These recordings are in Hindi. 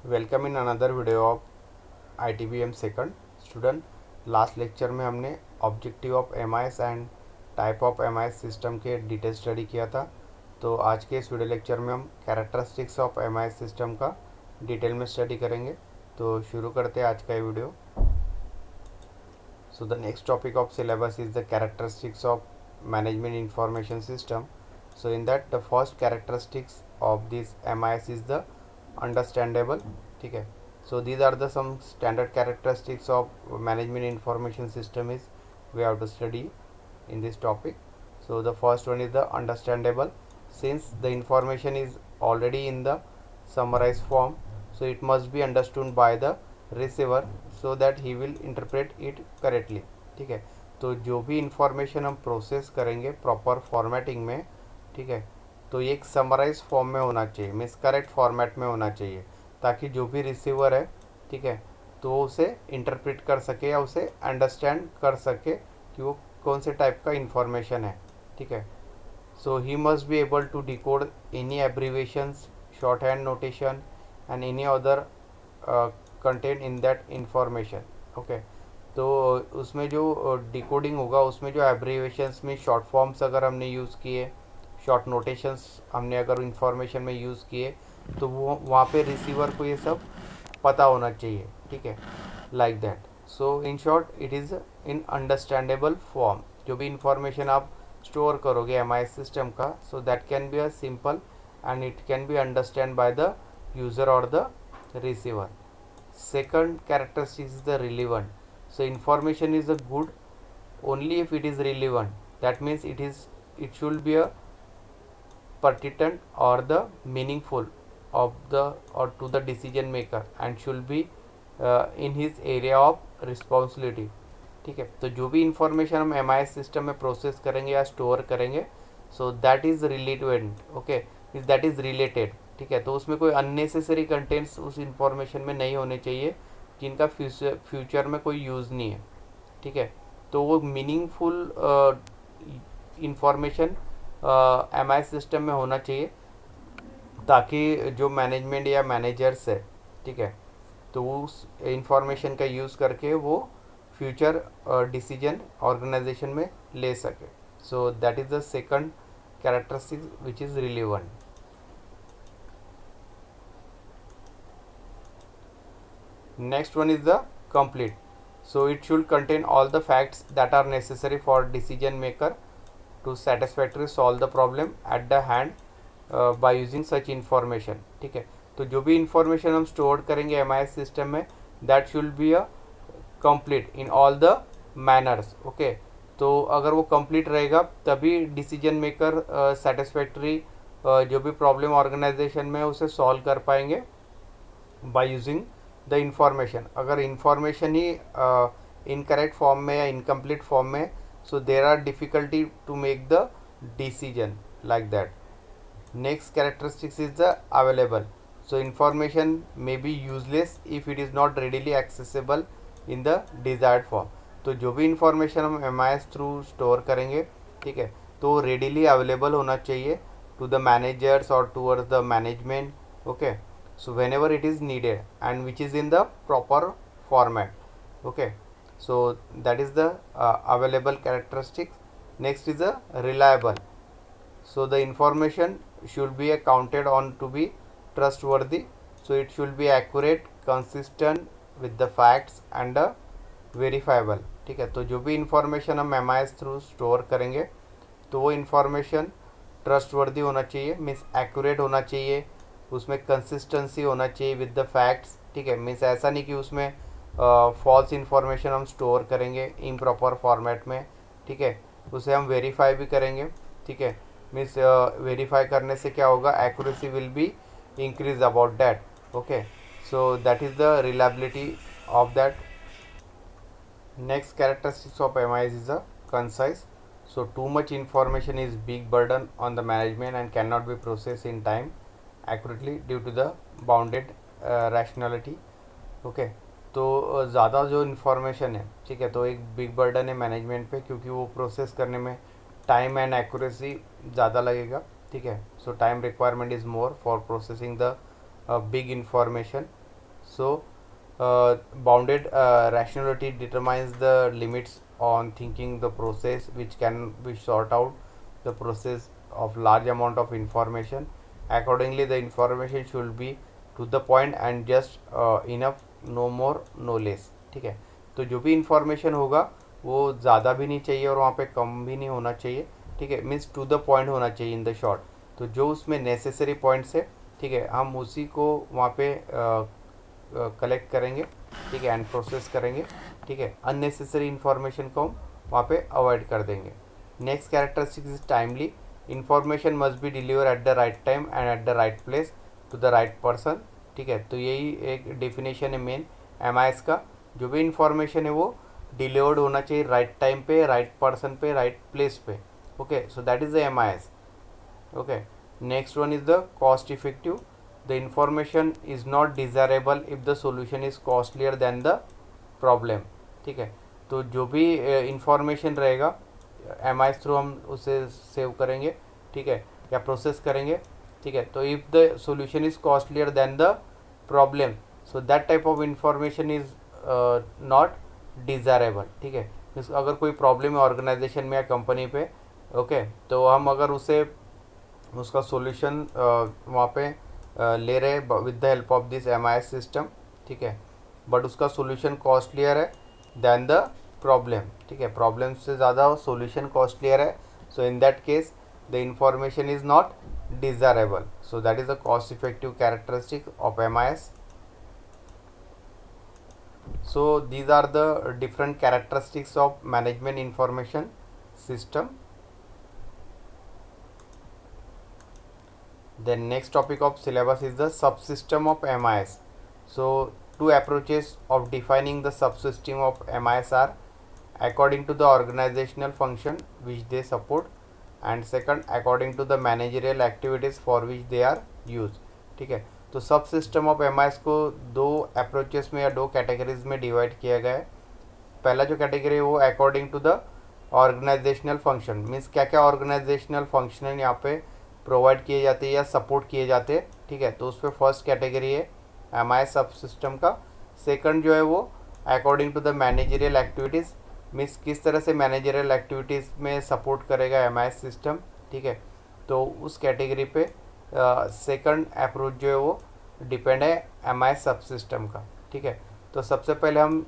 Welcome in another video of ITBM second student. Last lecture में हमने objective of MIS and type of MIS system के डिटेल स्टडी किया था। तो आज के इस वीडियो लेक्चर में हम कैरेक्टरिस्टिक्स ऑफ MIS सिस्टम का डिटेल में स्टडी करेंगे। तो शुरू करते हैं आज का ये video. So the next topic of syllabus is the characteristics of management information system. So in that the first characteristics of this MIS is the understandable. ठीक है, so these are the some standard characteristics of management information system is we have to study in this topic. So the first one is the understandable. Since the information is already in the summarized form, so it must be understood by the receiver so that he will interpret it correctly. ठीक है, तो जो भी इंफॉर्मेशन हम प्रोसेस करेंगे प्रॉपर फॉर्मेटिंग में, ठीक है, तो ये एक समराइज फॉर्म में होना चाहिए, मीन्स करेक्ट फॉर्मेट में होना चाहिए, ताकि जो भी रिसीवर है, ठीक है, तो वो उसे इंटरप्रेट कर सके या उसे अंडरस्टैंड कर सके कि वो कौन से टाइप का इंफॉर्मेशन है। ठीक है, so he must be able to decode any abbreviations, short hand notation and any other content in that information. Okay, तो उसमें जो डिकोडिंग होगा उसमें जो एब्रीवेशंस में शॉर्ट फॉर्म्स अगर हमने यूज़ किए, शॉर्ट नोटेशंस हमने अगर इंफॉर्मेशन में यूज़ किए, तो वो वहाँ पे रिसीवर को ये सब पता होना चाहिए। ठीक है, like that. So in short it is in understandable form. जो भी इंफॉर्मेशन आप स्टोर करोगे MIS सिस्टम का, so that can be a simple and it can be understand by the user और the receiver. Second characteristic is the relevant. So information is a good only if it is relevant. That means it should be a pertinent or the meaningful of the or to the decision maker and should be in his area of responsibility. ठीक है, तो जो भी इंफॉर्मेशन हम MIS सिस्टम में प्रोसेस करेंगे या स्टोर करेंगे, सो that is relevant. Okay, that is related. ठीक है, तो उसमें कोई अननेसेसरी कंटेंट्स उस इंफॉर्मेशन में नहीं होने चाहिए जिनका फ्यूचर में कोई यूज़ नहीं है। ठीक है, तो वो मीनिंगफुल इंफॉर्मेशन MIS सिस्टम में होना चाहिए, ताकि जो मैनेजमेंट या मैनेजर्स है, ठीक है, तो वो उस इंफॉर्मेशन का यूज़ करके वो फ्यूचर डिसीजन ऑर्गेनाइजेशन में ले सके। सो that is the second characteristic which is relevant. Next one is the complete. So it should contain all the facts that are necessary for decision maker to satisfactorily solve the problem at the hand by using such information. ठीक है, तो जो भी इंफॉर्मेशन हम स्टोर करेंगे MIS सिस्टम में, that should be a complete in all the manners. Okay, तो अगर वो कंप्लीट रहेगा तभी डिसीजन मेकर सेटिस्फैक्ट्री जो भी प्रॉब्लम ऑर्गेनाइजेशन में उसे सॉल्व कर पाएंगे बाय यूजिंग द इंफॉर्मेशन। अगर इंफॉर्मेशन ही इनकरेक्ट फॉर्म में या इनकम्प्लीट फॉर्म में, so there are difficulty to make the decision like that. Next characteristics is the available. So information may be useless if it is not readily accessible in the desired form. तो जो भी इंफॉर्मेशन हम MIS थ्रू स्टोर करेंगे, ठीक है, तो रेडिली अवेलेबल होना चाहिए टू द मैनेजर्स और towards the management. Okay, so whenever it is needed and which is in the proper format. Okay, so that is the available characteristics. Next is the reliable. So the information should be counted on to be trustworthy, so it should be accurate, consistent with the facts and verifiable. ठीक है, तो जो भी इंफॉर्मेशन हम MIS थ्रू स्टोर करेंगे, तो वो इंफॉर्मेशन ट्रस्टवर्दी होना चाहिए, मीन्स एक्यूरेट होना चाहिए, उसमें कंसिस्टेंसी होना चाहिए विद द फैक्ट्स। ठीक है, मीन्स ऐसा नहीं कि उसमें फॉल्स इंफॉर्मेशन हम स्टोर करेंगे इम्प्रॉपर फॉर्मेट में। ठीक है, उसे हम वेरीफाई भी करेंगे। ठीक है, मीन्स वेरीफाई करने से क्या होगा, accuracy will be increase about that. Okay, so that is the reliability of that. Next characteristics of MIS is a concise. So too much information is big burden on the management and cannot be processed in time accurately due to the bounded rationality. Okay, तो ज़्यादा जो इन्फॉर्मेशन है, ठीक है, तो एक बिग बर्डन है मैनेजमेंट पे, क्योंकि वो प्रोसेस करने में टाइम एंड एक्यूरेसी ज़्यादा लगेगा। ठीक है, सो time requirement is more for processing the big information. So bounded rationality determines the limits on thinking the process which can be sort out the process of large amount of information. Accordingly the information should be to the point and just enough, no more no less. ठीक है, तो जो भी इंफॉर्मेशन होगा वो ज़्यादा भी नहीं चाहिए और वहाँ पे कम भी नहीं होना चाहिए. ठीक है, मीन्स टू द पॉइंट होना चाहिए इन द शॉर्ट. तो जो उसमें नेसेसरी पॉइंट्स है, ठीक है, हम उसी को वहाँ पे कलेक्ट करेंगे. ठीक है, एंड प्रोसेस करेंगे. ठीक है, अननेसेसरी इन्फॉर्मेशन को हम वहाँ पे अवॉइड कर देंगे. Next characteristic is timely. Information must be deliver at the right time and at the right place to the right person. ठीक है, तो यही एक डेफिनेशन है मेन MIS का. जो भी इंफॉर्मेशन है वो डिलीवर्ड होना चाहिए राइट टाइम पे, राइट पर्सन पे, राइट प्लेस पे. Okay, so that is the MIS. Okay, next one is the cost effective. The information is not desirable if the solution is costlier than the problem. ठीक है, तो जो भी इंफॉर्मेशन रहेगा MIS थ्रू हम उसे सेव करेंगे. ठीक है, या प्रोसेस करेंगे. ठीक है, तो if the solution is costlier then the problem, so that type of information is not desirable. ठीक है, अगर कोई प्रॉब्लम है ऑर्गेनाइजेशन में या कंपनी पे, ओके, तो हम अगर उसका सॉल्यूशन वहाँ पे ले रहे with the help of this MIS system. ठीक है, बट उसका सॉल्यूशन कॉस्टलियर है दैन द प्रॉब्लम. ठीक है, प्रॉब्लम से ज़्यादा सॉल्यूशन कॉस्टलियर है. So in that case the information is not desirable. So that is the cost effective characteristic of MIS. So these are the different characteristics of management information system. Then next topic of syllabus is the subsystem of MIS. So two approaches of defining the subsystem of MIS are according to the organizational function which they support, and second according to the managerial activities for which they are used. ठीक है, तो सब सिस्टम ऑफ MIS को दो अप्रोचेस में या दो कैटेगरीज में डिवाइड किया गया है. पहला जो कैटेगरी है वो according to the organisational function, means क्या क्या ऑर्गेनाइजेशनल फंक्शन यहाँ पे प्रोवाइड किए जाते हैं या सपोर्ट किए जाते हैं. ठीक है, तो उस पर फर्स्ट कैटेगरी है MIS सब सिस्टम का. सेकंड जो है वो according to the managerial activities, means किस तरह से मैनेजरियल एक्टिविटीज़ में सपोर्ट करेगा MIS सिस्टम. ठीक है, तो उस कैटेगरी पे सेकंड अप्रोच जो है वो डिपेंड है MIS सब सिस्टम का. ठीक है, तो सबसे पहले हम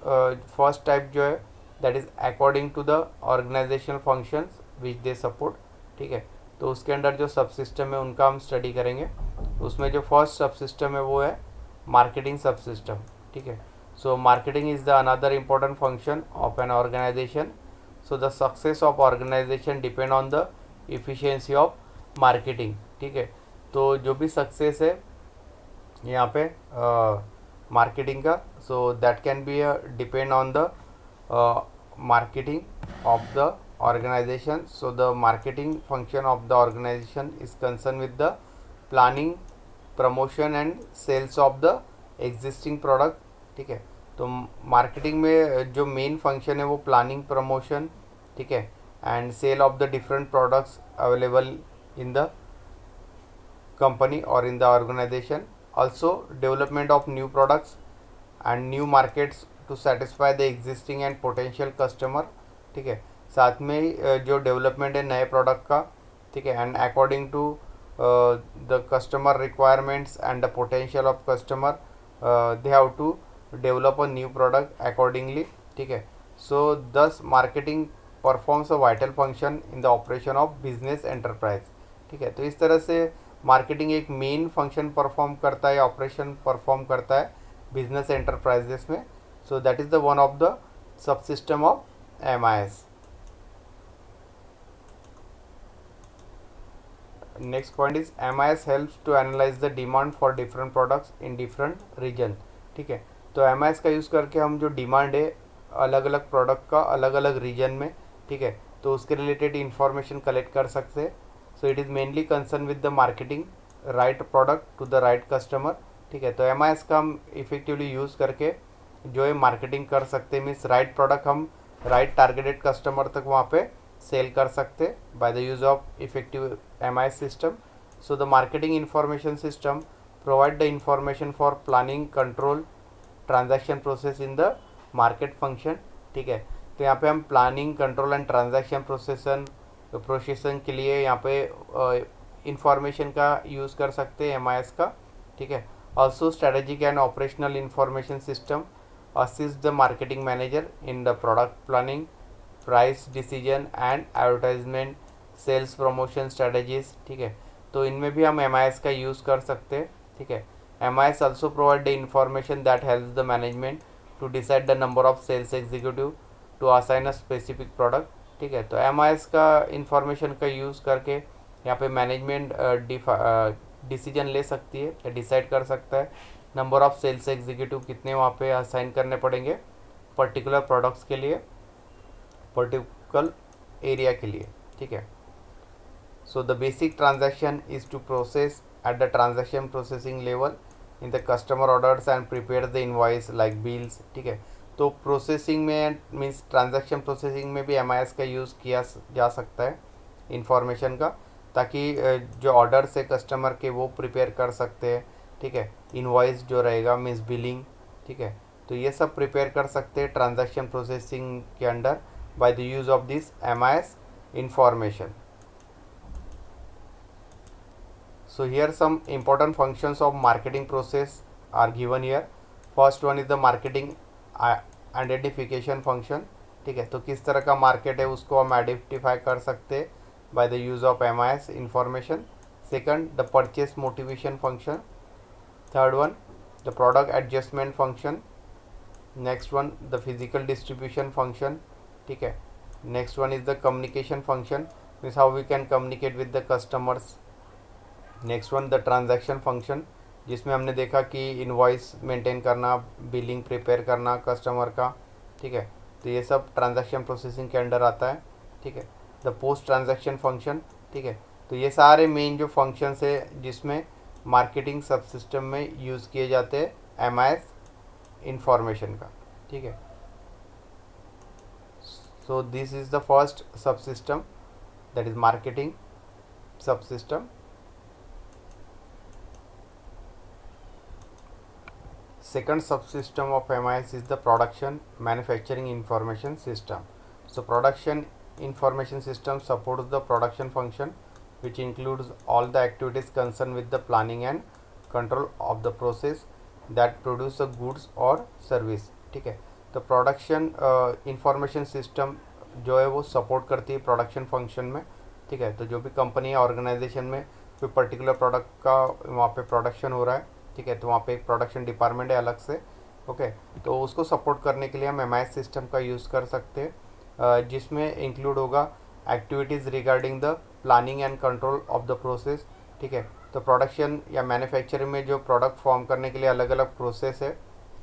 फर्स्ट टाइप जो है that is according to the organisational functions which they support. ठीक है, तो उसके अंदर जो सब सिस्टम है उनका हम स्टडी करेंगे. उसमें जो फर्स्ट सब सिस्टम है वो है मार्केटिंग सब सिस्टम. ठीक है, so marketing is the another important function of an organisation. So the success of organisation depend on the efficiency of marketing. ठीक है, तो जो भी सक्सेस है यहाँ पे मार्केटिंग का, so that can B depend on the marketing of the organization. So the marketing function of the organization is concerned with the planning, promotion and sales of the existing product. ठीक है, तो मार्केटिंग में जो मेन फंक्शन है वो प्लानिंग, प्रमोशन, ठीक है, and sale of the different products available in the company और in the organization. Also development of new products and new markets to satisfy the existing and potential customer. ठीक है, साथ में जो डेवलपमेंट है नए प्रोडक्ट का. ठीक है, and according to the customer requirements and the potential of customer they have to develop a new product accordingly. ठीक है, so this marketing performs a vital function in the operation of business enterprise. ठीक है, तो इस तरह से मार्केटिंग एक मेन फंक्शन परफॉर्म करता है, ऑपरेशन परफॉर्म करता है बिजनेस एंटरप्राइजेस में. सो that is the one of the sub system of MIS. Next point is MIS helps to analyze the demand for different products in different region. ठीक है, तो MIS का यूज़ करके हम जो डिमांड है अलग अलग प्रोडक्ट का अलग अलग रीजन में, ठीक है, तो उसके रिलेटेड इंफॉर्मेशन कलेक्ट कर सकते हैं. So it is mainly concern with the marketing right product to the right customer. ठीक है, तो MIS का हम इफेक्टिवली यूज़ करके जो है मार्केटिंग कर सकते हैं, मीन्स राइट प्रोडक्ट हम राइट टारगेटेड कस्टमर तक वहाँ पे सेल कर सकते bye the use of effective MIS system. So the marketing information system provide the information for planning, control transaction process in the market function, ठीक है। तो यहाँ पे हम प्लानिंग, कंट्रोल एंड ट्रांजैक्शन प्रोसेसन के लिए यहाँ पे इंफॉर्मेशन का यूज़ कर सकते हैं MIS का, ठीक है। Also strategic and operational information system assist the marketing manager in the product planning, price decision and advertisement, sales promotion strategies, ठीक है। तो इनमें भी हम MIS का यूज़ कर सकते हैं, ठीक है। MIS also provide the information that helps the management to decide the number of sales executive to assign a specific product, ठीक है। तो MIS का इंफॉर्मेशन का यूज़ करके यहाँ पे मैनेजमेंट डिसीजन ले सकती है या डिसाइड कर सकता है नंबर ऑफ सेल्स एग्जीक्यूटिव कितने वहाँ पे असाइन करने पड़ेंगे पर्टिकुलर प्रोडक्ट्स के लिए, पर्टिकुलर एरिया के लिए, ठीक है। So the basic transaction is to process at the transaction processing level in the customer orders and prepare the invoice like bills, ठीक है। तो प्रोसेसिंग में मीन्स ट्रांजैक्शन प्रोसेसिंग में भी MIS का यूज़ किया जा सकता है इंफॉर्मेशन का, ताकि जो ऑर्डर्स है कस्टमर के वो प्रिपेयर कर सकते हैं, ठीक है। इनवॉइस जो रहेगा मीन्स बिलिंग, ठीक है। तो ये सब प्रिपेयर कर सकते हैं ट्रांजैक्शन प्रोसेसिंग के under bye the use of this MIS information. So here some important functions of marketing process are given here. First one is the marketing identification function, ठीक है। तो किस तरह का मार्केट है उसको हम आइडेंटिफाई कर सकते हैं by the use of MIS information. Second the purchase motivation function. Third one the product adjustment function. Next one the physical distribution function, ठीक है। Next one is the communication function, means how we can communicate with the customers. Next one the transaction function, जिसमें हमने देखा कि इनवॉइस मेंटेन करना, बिलिंग प्रिपेयर करना कस्टमर का, ठीक है। तो ये सब ट्रांजैक्शन प्रोसेसिंग के अंडर आता है, ठीक है। द पोस्ट ट्रांजैक्शन फंक्शन, ठीक है। तो ये सारे मेन जो फंक्शंस है जिसमें मार्केटिंग सब सिस्टम में यूज़ किए जाते हैं MIS इंफॉर्मेशन का, ठीक है। So this is the first सब सिस्टम, दैट इज़ मार्केटिंग सब system. Second subsystem of MIS is the production manufacturing information system. So production information system supports the production function, which includes all the activities concerned with the planning and control of the process that produce the goods or service, ठीक है। तो प्रोडक्शन इंफॉर्मेशन सिस्टम जो है वो सपोर्ट करती है प्रोडक्शन फंक्शन में, ठीक है। तो जो भी कंपनी या ऑर्गेनाइजेशन में कोई पर्टिकुलर प्रोडक्ट का वहाँ पे प्रोडक्शन हो रहा है, ठीक है, तो वहाँ पे एक प्रोडक्शन डिपार्टमेंट है अलग से, ओके। तो उसको सपोर्ट करने के लिए हम MIS सिस्टम का यूज़ कर सकते हैं, जिसमें इंक्लूड होगा activities regarding the planning and control of the process, ठीक है। तो प्रोडक्शन या मैन्युफैक्चरिंग में जो प्रोडक्ट फॉर्म करने के लिए अलग अलग प्रोसेस है,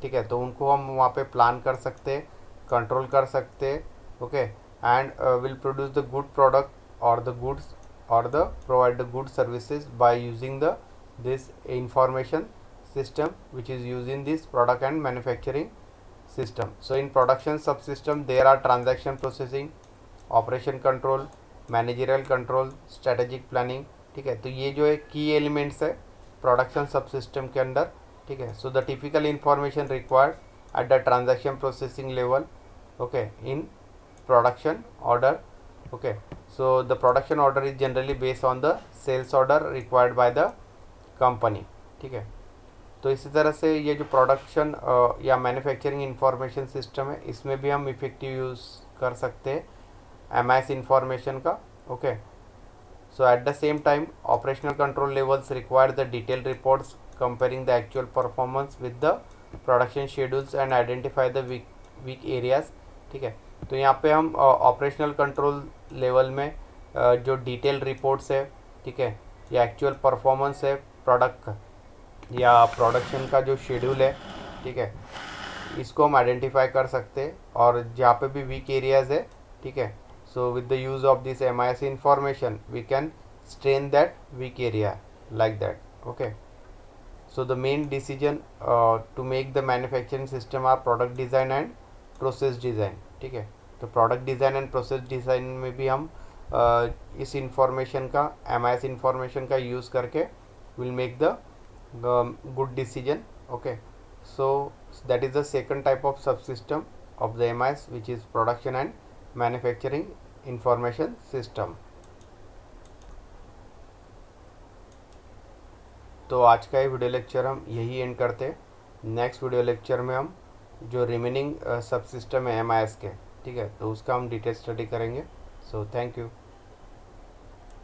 ठीक है, तो उनको हम वहाँ पे प्लान कर सकते हैं, कंट्रोल कर सकते हैं, okay. And will produce the good product और द गुड्स और the provide the good services by using the this information system which is used in this product and manufacturing system. So in production subsystem there are transaction processing, operation control, managerial control, strategic planning, ठीक है। तो ये जो है की एलिमेंट्स है प्रोडक्शन सबसिस्टम के अंदर, ठीक है। So the typical information required at the transaction processing level, okay, in production order, okay. So the production order is generally based on the sales order required by the company, ठीक है। तो इसी तरह से ये जो प्रोडक्शन या मैन्युफैक्चरिंग इंफॉर्मेशन सिस्टम है इसमें भी हम इफेक्टिव यूज़ कर सकते हैं MIS इंफॉर्मेशन का, okay. So at the same time operational control levels require the detail reports comparing the actual performance with the production schedules and identify the weak areas, ठीक है। तो यहाँ पे हम ऑपरेशनल कंट्रोल लेवल में जो डिटेल रिपोर्ट्स है, ठीक है, या एक्चुअल परफॉर्मेंस है प्रोडक्ट का या प्रोडक्शन का जो शेड्यूल है, ठीक है, इसको हम आइडेंटिफाई कर सकते हैं। और जहाँ पे भी वीक एरियाज़ है, ठीक है, so with the use of this MIS information we can strain that weak area like that, okay. So the main decision to make the manufacturing system are product design and process design, ठीक है। तो product design and process design में भी हम इस इंफॉर्मेशन का MIS इंफॉर्मेशन का यूज़ करके will make the good decision, okay. So that is the second type of subsystem of the MIS, which is production and manufacturing information system. तो आज का ये वीडियो लेक्चर हम यही एंड करते हैं। नेक्स्ट वीडियो लेक्चर में हम जो रिमेनिंग सब सिस्टम है MIS के, ठीक है, तो उसका हम डिटेल स्टडी करेंगे। So thank you.